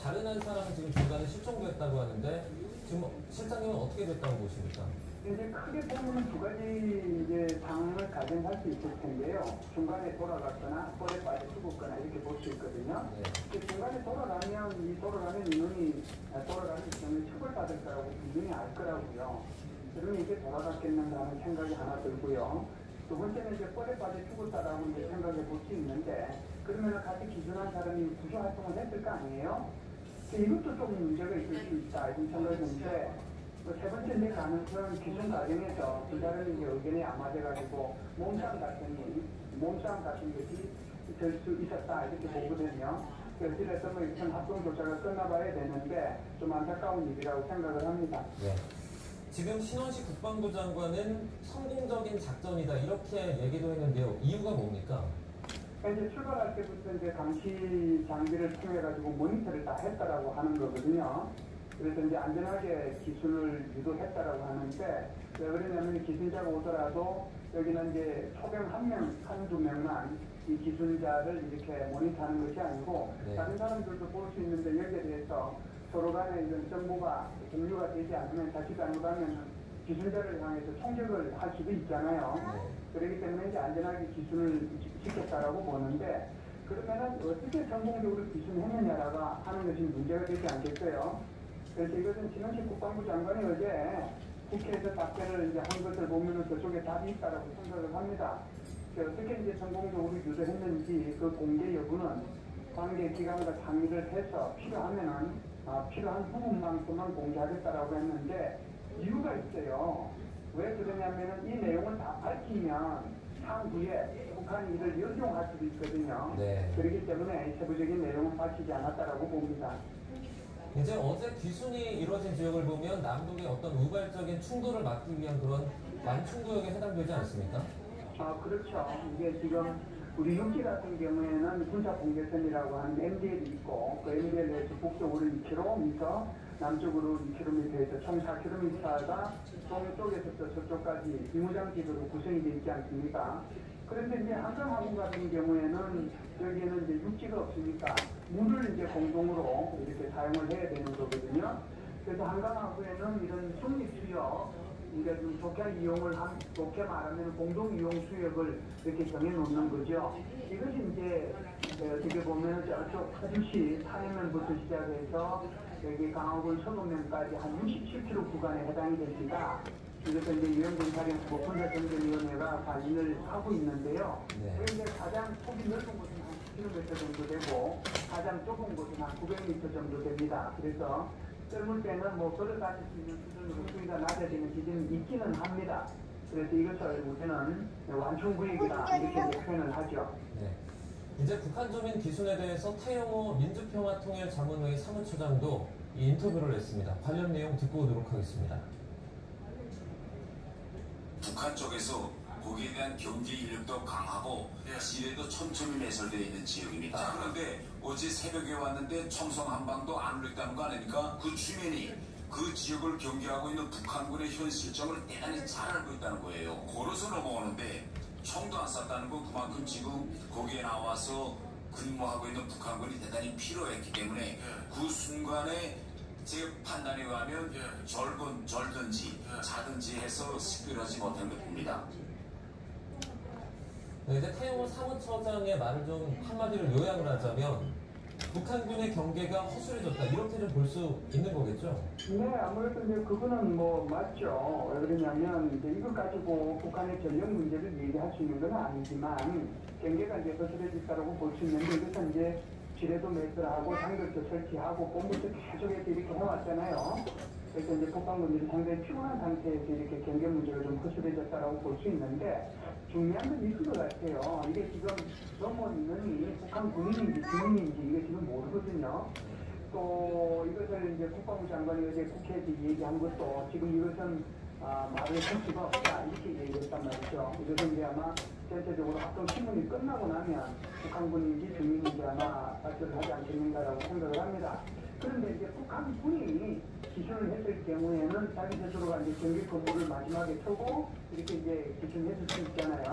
다른 한 사람은 지금 중간에 실종됐다고 하는데 지금 실장님은 어떻게 됐다고 보십니까? 이제 크게 보면 두 가지 이제 상황을 가정할 수 있을 텐데요. 중간에 돌아갔거나 볼에 빠져 죽었거나 이렇게 볼 수 있거든요. 네. 중간에 돌아가면 인원이 돌아가는 경우에 처벌받을 거라고 분명히 알 거라고요. 그러면 이게 돌아갔겠는가 하는 생각이 하나 들고요. 두 번째는 이제 볼에 빠져 죽었다라고 이제 생각해 볼 수 있는데 그러면 같이 기준한 사람이 구조 활동을 했을 거 아니에요? 이것도 좀 문제가 있을 수 있다 이런 생각이 드는데 세 번째 이제 가능성 기준 과정에서 두 사람이 이제 의견이 안 맞아가지고 몸싸움 같은 것이 될 수 있었다 이렇게 보거든요. 그래서 뭐 우선 합동 조사가 끝나봐야 되는데 좀 안타까운 일이라고 생각을 합니다. 네. 지금 신원식 국방부 장관은 성공적인 작전이다 이렇게 얘기도 했는데요. 이유가 뭡니까? 이제 출발할 때부터 이제 감시 장비를 통해 가지고 모니터를 다 했다라고 하는 거거든요. 그래서 이제 안전하게 기술을 유도했다라고 하는데 왜 그러냐면 기술자가 오더라도 여기는 이제 초병 한두 명만 이 기술자를 이렇게 모니터하는 것이 아니고 네. 다른 사람들도 볼 수 있는데 여기에 대해서 서로 간에 이런 정보가 공유가 되지 않으면 다시 잘못하면 기술자를 향해서 총격을 할 수도 있잖아요. 네. 그렇기 때문에 이제 안전하게 기술을 지켰다라고 보는데 그러면은 어떻게 성공적으로 기술했느냐라고 하는 것이 문제가 되지 않겠어요? 그래서 이것은 신원식 국방부 장관이 어제 국회에서 답변을 이제 한 것을 보면은 그쪽에 답이 있다라고 생각을 합니다. 어떻게 이제 성공적으로 유도했는지 그 공개 여부는 관계 기관과 상의를 해서 필요한 부분만큼만 공개하겠다라고 했는데 이유가 있어요. 왜 그러냐면은 이 내용을 다 밝히면 향후에 북한이 이를 연용할 수도 있거든요. 네. 그렇기 때문에 세부적인 내용은 밝히지 않았다라고 봅니다. 이제 어제 귀순이 이루어진 지역을 보면 남북의 어떤 우발적인 충돌을 막기 위한 그런 완충구역에 해당되지 않습니까? 그렇죠. 이게 지금 우리 육지 같은 경우에는 군사 공개선이라고 하는 MDL이 있고 그 MDL에서 북쪽으로 2km, 남쪽으로 2km에서 총 4km가 동쪽에서부터 저쪽까지 비무장지대로 구성이 되어 있지 않습니까? 그런데 이제 한강하구 같은 경우에는 여기에는 이제 육지가 없으니까 물을 이제 공동으로 이렇게 사용을 해야 되는 거거든요. 그래서 한강하구에는 이런 중립수역, 그러니까 좀 좋게 말하면 공동 이용 수역을 이렇게 정해놓는 거죠. 이것이 이제 어떻게 보면 저쪽 파주시 탄해면부터 시작해서 여기 강화군 서도면까지 한 67km 구간에 해당이 됩니다. 이것은 이제 유엔군사령부 군사정전위원회가 관리를 하고 있는데요. 그런데 가장 폭이 넓은 곳은 한 10km 정도 되고 가장 좁은 곳은 한 900m 정도 됩니다. 그래서 젊을 때는 뭐 걸어 다닐 수 있는 수준으로 수위가 낮아지는 지점이 있기는 합니다. 그래서 이것을 우리는 완충구역이다 이렇게 표현을 하죠. 네. 이제 북한 주민 기순에 대해서 태영호 민주평화통일자문회의 사무처장도 이 인터뷰를 했습니다. 관련 내용 듣고 오도록 하겠습니다. 북한 쪽에서 거기에 대한 경계 인력도 강하고 지뢰도 촘촘히 매설되어 있는 지역입니다. 그런데 어제 새벽에 왔는데 청성 한방도 안 울렸다는 거 아닙니까? 그 주민이 그 지역을 경계하고 있는 북한군의 현 실정을 대단히 잘 알고 있다는 거예요. 걸어서 넘어오는데 총도 안 쐈다는 건 그만큼 지금 거기에 나와서 근무하고 있는 북한군이 대단히 필요했기 때문에 그 순간에 제 판단에 의하면 절든지 자든지 해서 시끄러지 못한 것 봅니다. 네, 이제 태영호 사무처장의 말을 좀 한마디로 요약을 하자면 북한군의 경계가 허술해졌다 이렇게 좀 볼 수 있는 거겠죠? 네, 아무래도 이제 그거는 뭐 맞죠. 왜 그러냐면 이제 이걸 가지고 북한의 전력 문제를 얘기할 수 있는 건 아니지만 경계가 이제 허술해졌다고 볼 수 있는데 이것은 이제 지뢰도 매설하고 장벽도 설치하고 본부터 계속해서 이렇게 해왔잖아요. 그래서 이제 북한군들이 상당히 피곤한 상태에서 이렇게 경계 문제가 좀 허술해졌다고 볼 수 있는데 중요한 건 이거 같아요. 이게 지금 넘어있는 북한 군인인지 주민인지 이게 지금 모르거든요. 또 이것을 이제 국방부 장관이 어제 국회에서 얘기한 것도 지금 이것은 말을 할 수가 없다 이렇게 얘기했단 말이죠. 이것은 이제 아마 전체적으로 합동 신문이 끝나고 나면 북한군인지 주민인지 아마 발표를 하지 않겠는가라고 생각을 합니다. 그런데 이제 북한군이 기술을 했을 경우에는 자기 스스로가 이제 경계 건물을 마지막에 펴고 이렇게 이제 기술을 했을 수 있잖아요.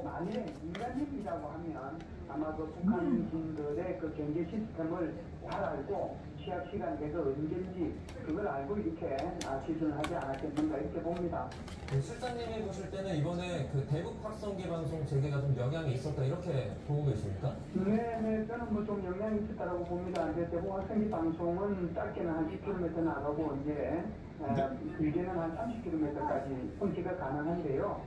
만약에 민간인이라고 하면 아마 그 북한인들의 그 경계 시스템을 잘 알고 시합 시간대가 언제인지 그걸 알고 이렇게 기준을 하지 않았겠는가 이렇게 봅니다. 네, 실장님이 보실 때는 이번에 그 대북 확성기 방송 재개가 좀 영향이 있었다 이렇게 보고 계십니까? 네, 저는 뭐 좀 영향이 있었다고 봅니다. 이제 대북 확성기 방송은 짧게는 한 10km 나가고 이제 길게는 한 30km까지 통치가 가능한데요.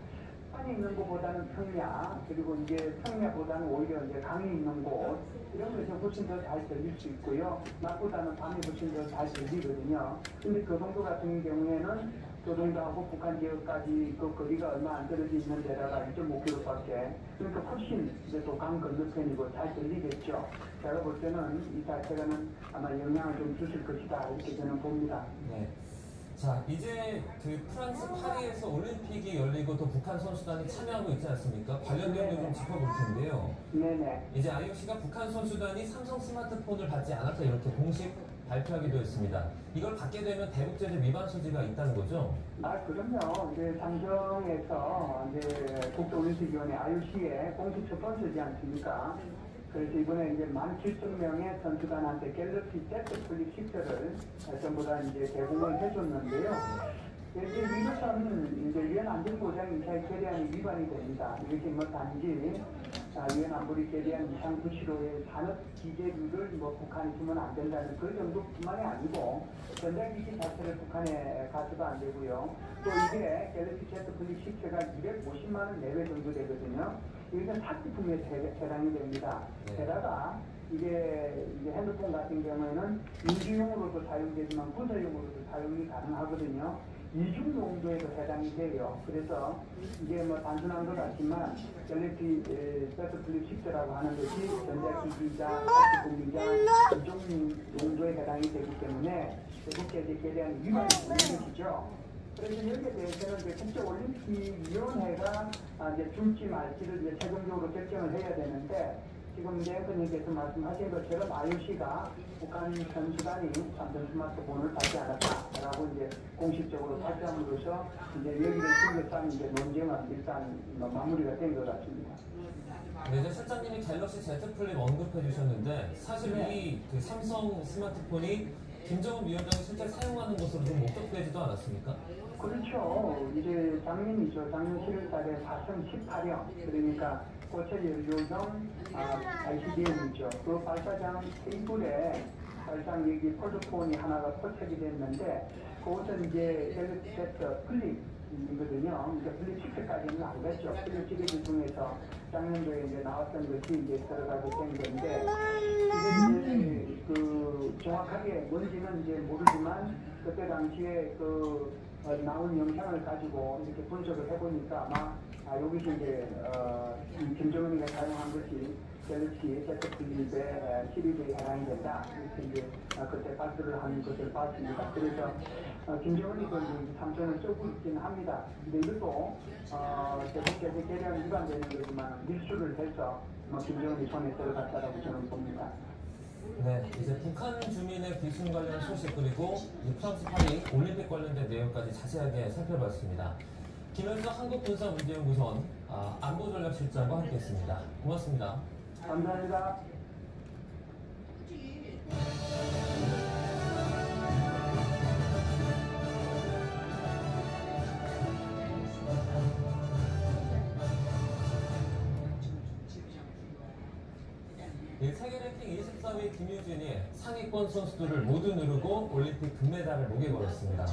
산이 있는 곳보다는 평야, 그리고 이제 평야보다는 오히려 이제 강이 있는 곳, 이런 것이 훨씬 더 잘 들릴 수 있고요. 낮보다는 밤이 훨씬 더 잘 들리거든요. 근데 교동도 같은 경우에는 교동도하고 북한 지역까지 그 거리가 얼마 안 떨어져 있는 데다가 1.5km밖에, 그러니까 훨씬 이제 또 강 건너편이고 잘 들리겠죠. 제가 볼 때는 이 자체가는 아마 영향을 좀 주실 것이다, 이렇게 저는 봅니다. 네. 자, 이제 그 프랑스 파리에서 올림픽이 열리고 또 북한 선수단이 참여하고 있지 않습니까? 관련 내용도 좀 짚어볼 텐데요. 네네. 이제 IOC가 북한 선수단이 삼성 스마트폰을 받지 않았다 이렇게 공식 발표하기도 했습니다. 이걸 받게 되면 대북제재 위반 소지가 있다는 거죠? 그럼요. 이제 삼성에서 이제 국제올림픽위원회 IOC에 공식 스폰서지 않습니까? 그래서 이번에 이제 17,000명의 선수단한테 갤럭시 Z 플립 10를 전부 다 이제 제공을 해줬는데요. 이제 이것은 이제 유엔 안전보장 이사의 계량이 위반이 됩니다. 이것이 뭐 단지 유엔 안보리 계량 2395의 산업 기재류를 뭐 북한이 주면 안 된다는 그 정도뿐만이 아니고 전자기기 자체를 북한에 가서도 안 되고요. 또 이게 갤럭시 Z 플립 10가 250만 원 내외 정도 되거든요. 이것은 사치품에 해당이 됩니다. 게다가 이게 이제 핸드폰 같은 경우에는 인주용으로도 사용되지만 군사용으로도 사용이 가능하거든요. 이중 용도에도 해당이 돼요. 그래서 이게 뭐 단순한 것 같지만 갤럭시 Z 플립 10라고 하는 것이 전자기기자, 사치품이자 이중 용도에 해당이 되기 때문에 대북제재 계량 위반이 되는 것이죠. 그래서 여기에 대해서는 이제 국제올림픽위원회가 이제 줄지 말지를 이제 최종적으로 결정을 해야 되는데 지금 이제 앵커님께서 말씀하신 것처럼 IOC가 북한 선수단이 삼성 스마트폰을 받지 않았다라고 이제 공식적으로 발표함으로써 이제 여기를 둘러싼 이제 논쟁은 일단 마무리가 된 것 같습니다. 네, 이제 실장님이 갤럭시 Z 플립 언급해 주셨는데 사실 이 그 삼성 스마트폰이 김정은 위원장이 실제 사용하는 것으로 좀 목격되지도 않았습니까? 그렇죠. 이제 작년이죠. 작년 7월 달에 4성 18형, 그러니까 고체 연료형 ICBM이죠. 그 발사장 테이블에 발상 여기 폴더폰이 하나가 포착이 됐는데 그것은 이제 갤럭시 Z 플립이거든요. 그러니까 플립 10까지는 안 갔죠. 플립 시리즈 중에서 작년도에 이제 나왔던 것이 이제 들어가게 된 건데 이게 이제 그 정확하게 뭔지는 이제 모르지만 그때 당시에 그 나온 영상을 가지고 이렇게 분석을 해보니까 아마 여기서 이제 김정은이가 사용한 것이 갤럭시 Z 플립의 시리즈에 해당이 된다. 이렇게 이제 그때 발표를 한 것을 봤습니다. 그래서 김정은이도 삼성을 쓰고 있긴 합니다. 근데 이것도 대북제재 계량 위반되는 거지만 밀수를 해서 김정은이 손에 들어갔다라고 저는 봅니다. 네, 이제 북한 주민의 귀순 관련 소식 그리고 프랑스 파리 올림픽 관련된 내용까지 자세하게 살펴봤습니다. 김현석 한국군사문제연구소원 안보전략실장과 함께했습니다. 고맙습니다. 감사합니다. 세계 랭킹 24위 김유진이 상위권 선수들을 모두 누르고 올림픽 금메달을 목에 걸었습니다.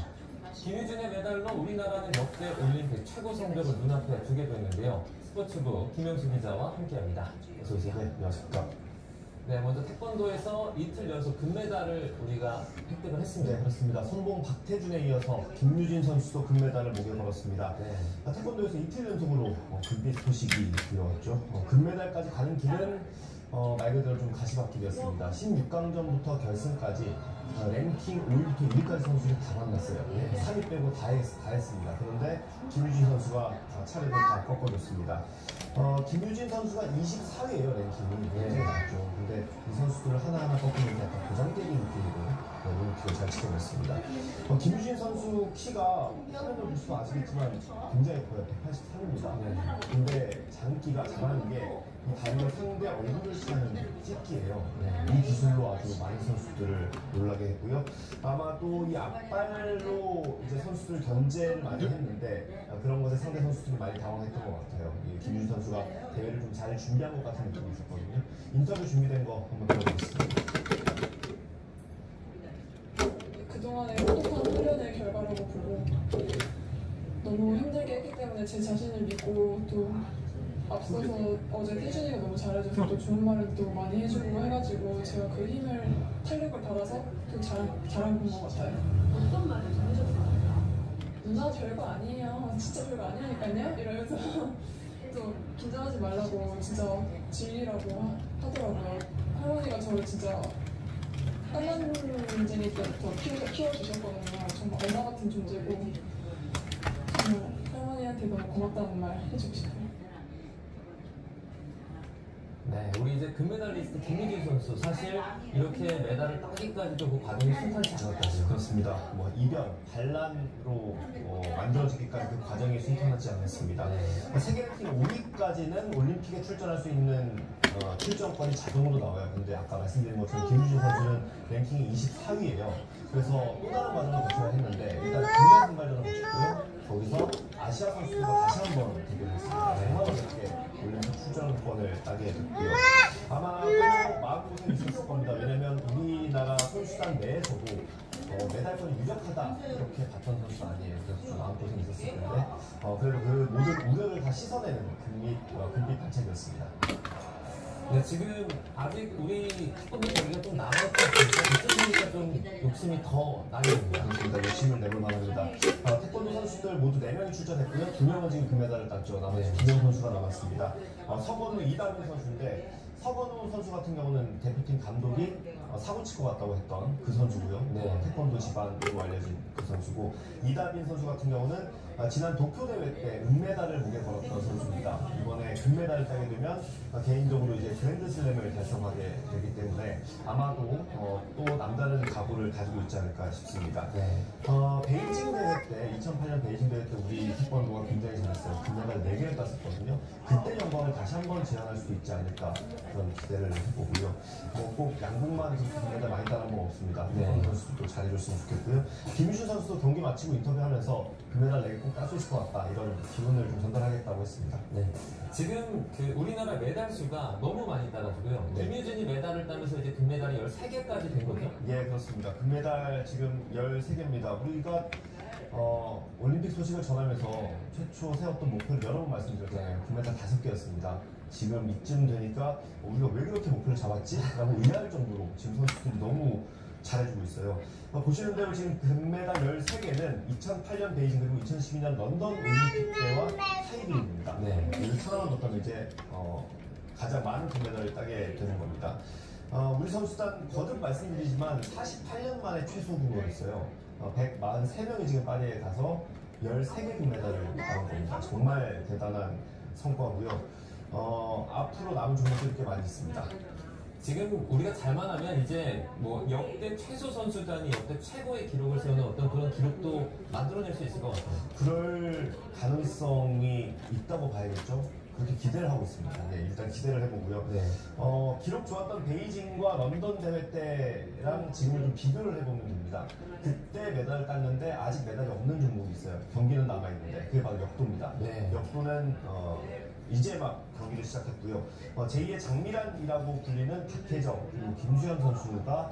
김유진의 메달로 우리나라는 역대 올림픽 최고 성적을 눈앞에 두게 됐는데요. 스포츠부 김영수 기자와 함께합니다. 어서 오세요. 네, 안녕하십니까. 네, 먼저 태권도에서 이틀 연속 금메달을 우리가 획득을 했습니다. 네, 그렇습니다. 손봉 박태준에 이어서 김유진 선수도 금메달을 목에 걸었습니다. 네. 태권도에서 이틀 연속으로 금빛 소식이 들어왔죠. 금메달까지 가는 길은 말 그대로 좀 가시밭길이었습니다. 16강전부터 결승까지 랭킹 5위부터 1위까지 선수들이 다 만났어요. 3위 빼고 다 했습니다. 그런데 김유진 선수가 차례로 다 꺾어줬습니다. 김유진 선수가 24위예요, 랭킹이. 굉장히 낮죠. 근데 이 선수들을 하나하나 꺾으면서 약간 보장되기 느낌이고 올림픽을 잘 지켜냈습니다. 김유진 선수 키가 화면을 보시면 아시겠지만 굉장히 커요. 183입니다. 근데 장기가 잘하는 게 다리가 상대 얼굴을 치는 찍기예요. 이 기술로 아주 많은 선수들을 놀라게 했고요. 아마 또 이 앞발로 이제 선수들 견제를 많이 했는데 그런 것에 상대 선수들이 많이 당황했던 것 같아요. 김유진 선수가 대회를 좀 잘 준비한 것 같은 느낌이 있었거든요. 인터뷰 준비된 거 한번 들어보겠습니다. 그동안의 혹독한 훈련의 결과라고 보고 너무 힘들게 했기 때문에 제 자신을 믿고 또 앞서서 어제 태준이가 너무 잘해줘서 또 좋은 말을 또 많이 해주고 해가지고 제가 그 힘을 탄력을 받아서 또 잘한 것 같아요. 어떤 말을 좀 해줬어요? 누나 별거 아니에요. 진짜 별거 아니라니까요? 이러면서 또 긴장하지 말라고 진짜 진리라고 하더라고요. 할머니가 저를 진짜 한남쟁이 때부터 키워주셨거든요. 정말 엄마 같은 존재고 정말 할머니한테 너무 고맙다는 말 해주고 싶어요. 네, 우리 이제 금메달리스트 김유진 선수 사실 이렇게 메달을 따기까지도 그 과정이 순탄치 않았다고요. 그렇습니다. 뭐 이변, 반란으로 만들어지기까지 그 과정이 순탄하지 않았습니다. 세계 랭킹 5위까지는 올림픽에 출전할 수 있는 출전권이 자동으로 나와요. 근데 아까 말씀드린 것처럼 김유진 선수는 랭킹이 24위예요. 그래서 또 다른 과정을 거쳐야 했는데 일단 국내 선발전을 거쳤고요. 거기서 아시아 선수들과 다시 한번 대결했습니다. 정말 어렵게 올림픽 출전권을 따게 됐고요. 아마 또 마음고생이 있었을 겁니다. 왜냐면 우리나라 선수단 내에서도 메달권이 유력하다 이렇게 봤던 선수가 아니에요. 그래서 좀 마음고생이 있었을 텐데 그래도 그 모든 우려를 다 씻어내는 금빛 반짝이었습니다. 네, 지금 아직 우리 태권도 경기가 좀 남았으니까 그쪽이니까 좀 욕심이 더 나겠습니다. 그렇습니다. 욕심을 내볼 만합니다. 태권도 선수들 모두 4명이 출전했고요. 2명은 지금 금메달을 땄죠. 나머지 2명 선수가 남았습니다. 서건우 이다민 선수인데 서건우 선수 같은 경우는 대표팀 감독이 사고 칠 것 같다고 했던 그 선수고요. 네. 태권도 집안으로 알려진 그 선수고 이다빈 선수 같은 경우는 지난 도쿄 대회 때 은메달을 목에 걸었던 선수입니다. 이번에 금메달을 따게 되면 개인적으로 이제 그랜드슬램을 달성하게 되기 때문에 아마도 또 남다른 각오를 가지고 있지 않을까 싶습니다. 네. 베이징 대회 때 2008년 베이징 대회 때 우리 태권도가 굉장히 잘했어요. 금메달 4개를 땄었거든요. 그때 영광을 다시 한번 재현할 수도 있지 않을까 그런 기대를 해보고요. 꼭 양궁만 금메달 많이 따는 건 없습니다. 태권도 선수도 잘해줬으면 좋겠고요. 김유진 선수도 경기 마치고 인터뷰하면서 금메달 4개 꼭 딸 수 있을 것 같다 이런 기운을 좀 전달하겠다고 했습니다. 네. 지금 그 우리나라 메달 수가 너무 많이 따가지고요. 네. 김유진이 메달을 따면서 이제 금메달이 13개까지 된 거죠? 예, 그렇습니다. 금메달 지금 13개입니다. 우리가 올림픽 소식을 전하면서 최초 세웠던 목표를 여러 번 말씀드렸잖아요. 금메달 5개였습니다. 지금 이쯤 되니까 우리가 왜 그렇게 목표를 잡았지? 라고 의아할 정도로 지금 선수들이 너무 잘해주고 있어요. 보시는 대로 지금 금메달 13개는 2008년 베이징 그리고 2012년 런던 올림픽 때와 타이빈입니다. 네. 여기 하나만 넣었다면 이제 가장 많은 금메달을 따게 되는 겁니다. 우리 선수단 거듭 말씀드리지만 48년 만에 최소 규모였어요. 143명이 지금 파리에 가서 13개 금메달을 따온 겁니다. 정말 대단한 성과고요. 앞으로 남은 종목들이 꽤 많이 있습니다. 지금 우리가 잘만 하면 이제 뭐 역대 최소 선수단이 역대 최고의 기록을 세우는 어떤 그런 기록도 만들어낼 수 있을 것 같아요. 그럴 가능성이 있다고 봐야겠죠. 그렇게 기대를 하고 있습니다. 네, 일단 기대를 해보고요. 네. 기록 좋았던 베이징과 런던 대회 때랑 지금을 좀 비교를 해보면 됩니다. 그때 메달을 땄는데 아직 메달이 없는 종목이 있어요. 경기는 남아있는데 그게 바로 역도입니다. 네. 역도는 이제 막 경기를 시작했고요. 제2의 장미란이라고 불리는 박혜정 그리고 김수현 선수가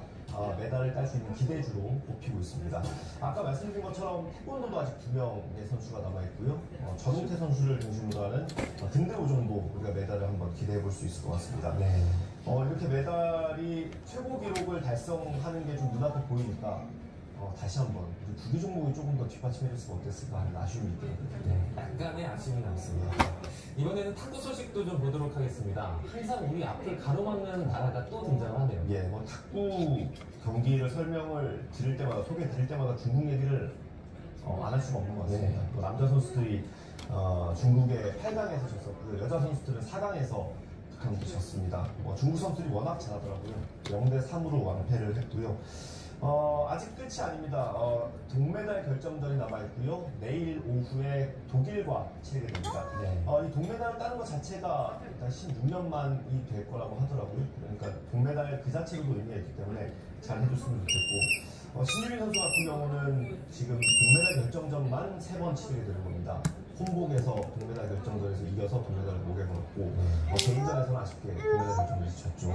메달을 딸 수 있는 기대주로 꼽히고 있습니다. 아까 말씀드린 것처럼 태권도도 아직 2명의 선수가 남아있고요. 전우태 선수를 중심으로 하는 등대호 정도 우리가 메달을 한번 기대해 볼 수 있을 것 같습니다. 네. 이렇게 메달이 최고 기록을 달성하는 게 좀 눈앞에 보이니까 다시 한번 우리 구기 종목이 조금 더 뒷받침해줬으면 어땠을까 하는 아쉬움이 있더라고요. 네. 약간의 아쉬움이 남습니다. 이번에는 탁구 소식도 좀 보도록 하겠습니다. 항상 우리 앞을 가로막는 나라가 또 등장을 하네요. 예, 탁구 경기를 설명을 드릴 때마다 소개 드릴 때마다 중국 얘기를 안 할 수가 없는 것 같습니다. 네. 남자 선수들이 중국의 8강에서 졌었고요. 여자 선수들은 4강에서 북한한테 졌습니다. 중국 선수들이 워낙 잘하더라고요. 0대3으로 완패를 했고요. 아직 끝이 아닙니다. 동메달 결정전이 남아있고요. 내일 오후에 독일과 치르게 됩니다. 네. 이 동메달을 따는 것 자체가 일단 16년만이 될 거라고 하더라고요. 그러니까 동메달 그 자체로도 의미가 있기 때문에 잘 해줬으면 좋겠고, 신유빈 선수 같은 경우는 지금 동메달 결정전만 3번 치르게 되는 겁니다. 혼복에서 동메달 결정전에서 이겨서 동메달을 목에 걸었고, 개인전에서는 아쉽게 동메달 결정전을 지쳤죠.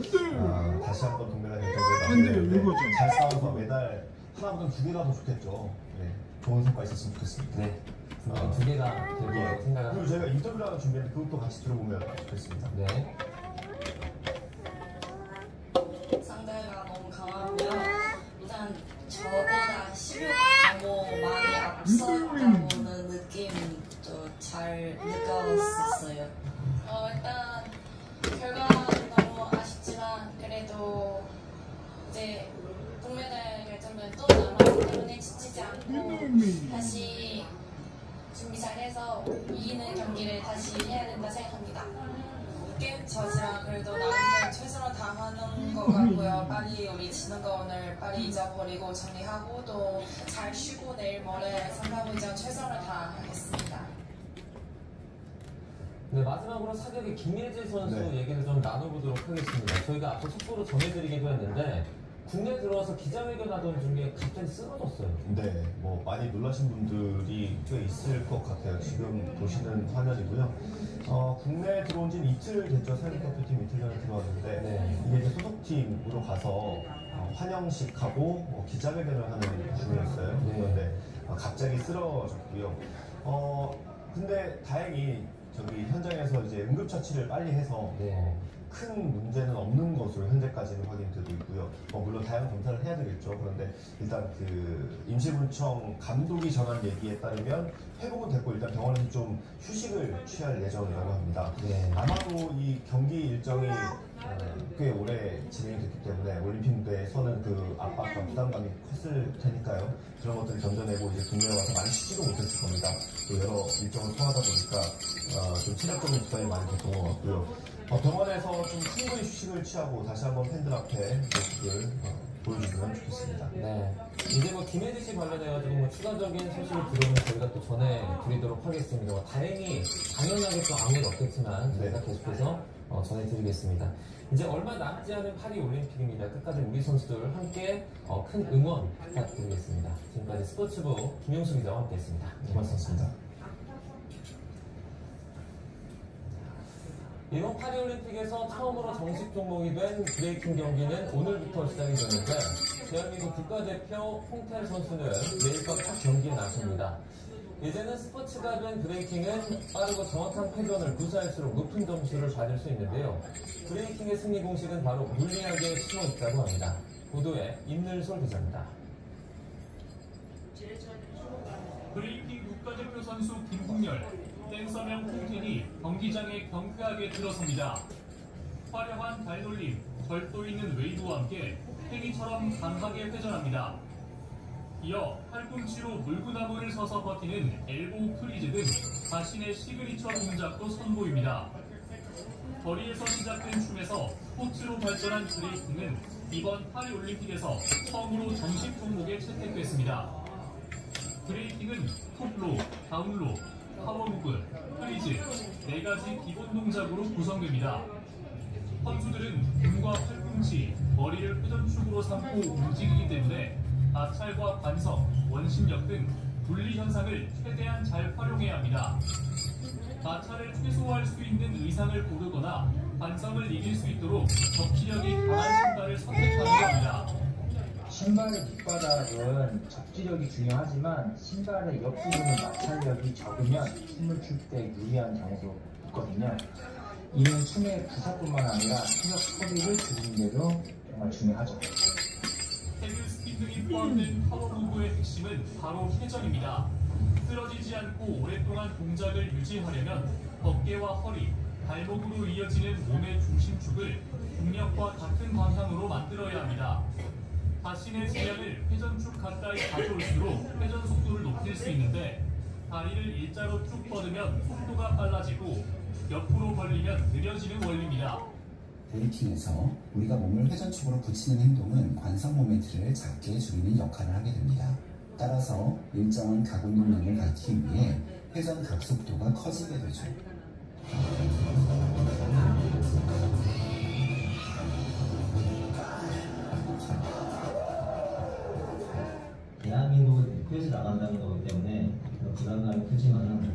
이번에 다시 한번 동메달 결정전에 나오는데 잘 싸워서 메달 하나보다 2개가 더 좋겠죠. 네, 좋은 성과 있었으면 좋겠습니다. 네. 2개가 될 거라고 생각을 그리고 저희가 인터뷰를 하나 준비했는데 그것도 같이 들어보면 좋겠습니다. 네. 상대가 너무 강하고요. 일단 저보다 실력 너무 많이 앞섰다고는 느낌이 좀 잘 느꼈었어요. 일단 결과는 너무 아쉽지만 그래도 이제 동메달 결정전 또 남았기 때문에 지치지 않고 다시 준비 잘해서 이기는 경기를 다시 해야 된다 생각합니다. 게임 져지라 그래도 나한테 최선을 다하는 것 같고요. 빨리 우리 지는 거 오늘 빨리 잊어버리고 정리하고 또 잘 쉬고 내일 모레 상담의전 최선을 다하겠습니다. 네, 마지막으로 사격의 김예지 선수 네. 얘기를 좀 나눠보도록 하겠습니다. 저희가 앞서 속보로 전해드리기도 했는데 국내에 들어와서 기자회견 하던 중에 갑자기 쓰러졌어요. 네, 뭐 많이 놀라신 분들이 꽤 있을 것 같아요. 지금 보시는 화면이고요. 국내에 들어온 지는 이틀 됐죠. 사격대표팀 이틀 전에 들어왔는데 네. 이게 이제 소속팀으로 가서 환영식하고 기자회견을 하는 중이었어요. 네. 그런데 갑자기 쓰러졌고요. 근데 다행히 저기 현장에서 이제 응급처치를 빨리 해서 네. 큰 문제는 없는 것으로 현재까지는 확인되고 있고요. 물론 다양한 검사를 해야 되겠죠. 그런데 일단 그 임시군청 감독이 전한 얘기에 따르면 회복은 됐고 일단 병원에서 좀 휴식을 취할 예정이라고 합니다. 네. 아마도 이 경기 일정이 꽤 오래 진행이 됐기 때문에 올림픽 무대에서는 그 압박과 부담감이 컸을 테니까요. 그런 것들을 견뎌내고 이제 국내에 와서 많이 쉬지도 못했을 겁니다. 또 여러 일정을 통하다 보니까 좀 체력적인 부담이 많이 됐던 것 같고요. 병원에서 좀 충분히 휴식을 취하고 다시 한번 팬들 앞에 모습을 보여주면 좋겠습니다. 네. 이제 뭐 김혜지 씨 관련해가지고 뭐 추가적인 소식을 들어오면 저희가 또 전해드리도록 하겠습니다. 다행히 당연하게 또 아무도 없겠지만 저희가 계속해서 전해드리겠습니다. 이제 얼마 남지 않은 파리 올림픽입니다. 끝까지 우리 선수들 함께 큰 응원 부탁드리겠습니다. 지금까지 스포츠부 김용수 기자와 함께했습니다. 고맙습니다. 이번 파리올림픽에서 처음으로 정식 종목이 된 브레이킹 경기는 오늘부터 시작이 되는데 대한민국 국가대표 홍태일 선수는 내일 밤 첫 경기에 나섭니다. 이제는 스포츠가 된 브레이킹은 빠르고 정확한 회전을 구사할수록 높은 점수를 받을 수 있는데요. 브레이킹의 승리 공식은 바로 물리학에 숨어 있다고 합니다. 보도에 임늘솔 기자입니다. 브레이킹 국가대표 선수 김국열, 댄서명 홍태일이 경기장에 경쾌하게 들어섭니다. 화려한 발놀림, 절도 있는 웨이브와 함께 팽이처럼 강하게 회전합니다. 이어 팔꿈치로 물구나무를 서서 버티는 엘보우 프리즈 등 자신의 시그니처 동작도 선보입니다. 거리에서 시작된 춤에서 스포츠로 발전한 브레이킹은 이번 파리올림픽에서 처음으로 정식 종목에 채택됐습니다. 브레이킹은 톱로, 다운로, 파워무브, 프리즈 4가지 기본 동작으로 구성됩니다. 선수들은 등과 팔꿈치, 머리를 회전축으로 삼고 움직이기 때문에 마찰과 관성, 원심력 등 분리 현상을 최대한 잘 활용해야 합니다. 마찰을 최소화할 수 있는 의상을 고르거나 관성을 이길 수 있도록 접지력이 강한 신발을 선택하는 겁니다. 신발의 밑바닥은 접지력이 중요하지만 신발의 옆부분은 마찰력이 적으면 춤을 출 때 유리한 경우도 있거든요. 이는 춤의 구사뿐만 아니라 체력 소비를 줄이는 데도 정말 중요하죠. 헤드 스피드이 포함된 파워무브의 핵심은 바로 회전입니다. 쓰러지지 않고 오랫동안 동작을 유지하려면 어깨와 허리, 발목으로 이어지는 몸의 중심축을 중력과 같은 방향으로 만들어야 합니다. 자신의 질량을 회전축 가까이 가져올수록 회전 속도를 높일 수 있는데 다리를 일자로 쭉 뻗으면 속도가 빨라지고 옆으로 벌리면 느려지는 원리입니다. 브레이킹에서 우리가 몸을 회전축으로 붙이는 행동은 관성 모멘트를 작게 줄이는 역할을 하게 됩니다. 따라서 일정한 가공 용량을 갖기 위해 회전 각속도가 커지게 되죠. 대한민국을 대표해서 나간다는 거기 때문에 부담감이 크지만은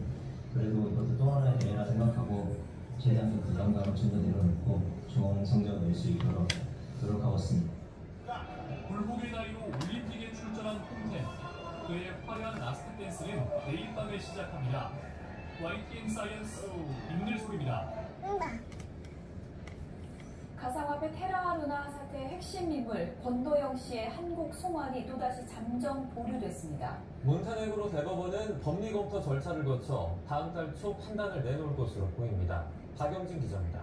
그래도 이것도 또 하나의 대회라 생각하고 최대한 그 부담감을 좀 더 내려놓고 좋은 성적을 낼 수 있도록 노력하고 있습니다. 굴곡의 나이로 올림픽에 출전한 홈텐. 그의 화려한 라스트 댄스는 내일 밤에 시작합니다. YTN 사이언스 임늘솔입니다. 가상화폐 테라루나 사태의 핵심 인물 권도영 씨의 한국 송환이 또다시 잠정 보류됐습니다. 몬테네그로 대법원은 법리 검토 절차를 거쳐 다음 달 초 판단을 내놓을 것으로 보입니다. 박영진 기자입니다.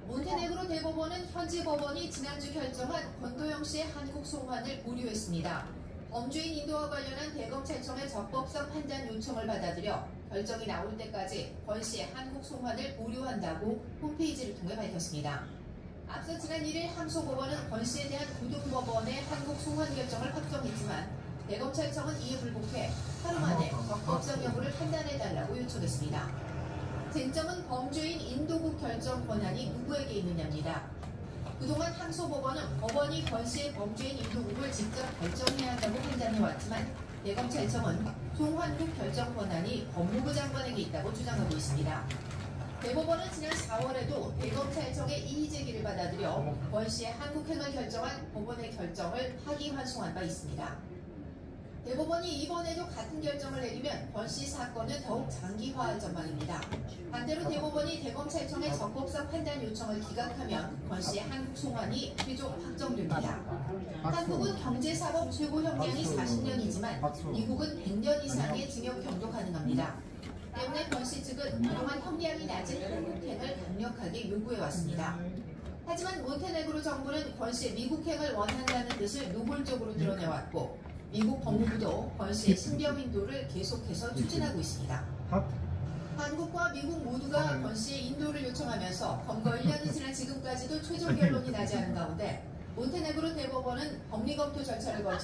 몬테네그로 대법원은 현지 법원이 지난주 결정한 권도영 씨의 한국 송환을 보류했습니다. 범죄인 인도와 관련한 대검찰청의 적법성 판단 요청을 받아들여 결정이 나올 때까지 권 씨의 한국 송환을 보류한다고 홈페이지를 통해 밝혔습니다. 앞서 지난 1일 항소법원은 권 씨에 대한 고등법원의 한국 송환 결정을 확정했지만 대검찰청은 이에 불복해 하루 만에 적법성 여부를 판단해달라고 요청했습니다. 쟁점은 범죄인 인도국 결정 권한이 누구에게 있느냐입니다. 그동안 항소법원은 법원이 권 씨의 범죄인 인도국을 직접 결정해야 한다고 판단해왔지만 대검찰청은 송환국 결정 권한이 법무부 장관에게 있다고 주장하고 있습니다. 대법원은 지난 4월에도 대검찰청의 이의 제기를 받아들여 권 씨의 한국행을 결정한 법원의 결정을 파기환송한 바 있습니다. 대법원이 이번에도 같은 결정을 내리면 권 씨 사건은 더욱 장기화할 전망입니다. 반대로 대법원이 대검찰청의 적법성 판단 요청을 기각하면 권 씨의 한국 송환이 최종 확정됩니다. 한국은 경제사법 최고형량이 40년이지만 미국은 100년 이상의 징역형도 가능합니다. 때문에 권 씨 측은 그동안 형량이 낮은 한국행을 강력하게 요구해왔습니다. 하지만 몬테네그로 정부는 권 씨의 미국행을 원한다는 뜻을 노골적으로 드러내왔고 미국 법무부도 권 씨의 신병 인도를 계속해서 추진하고 있습니다. 한국과 미국 모두가 권 씨의 인도를 요청하면서 검거 1년이 지난 지금까지도 최종 결론이 나지 않은 가운데 몬테네그로 대법원은 법리 검토 절차를 거쳐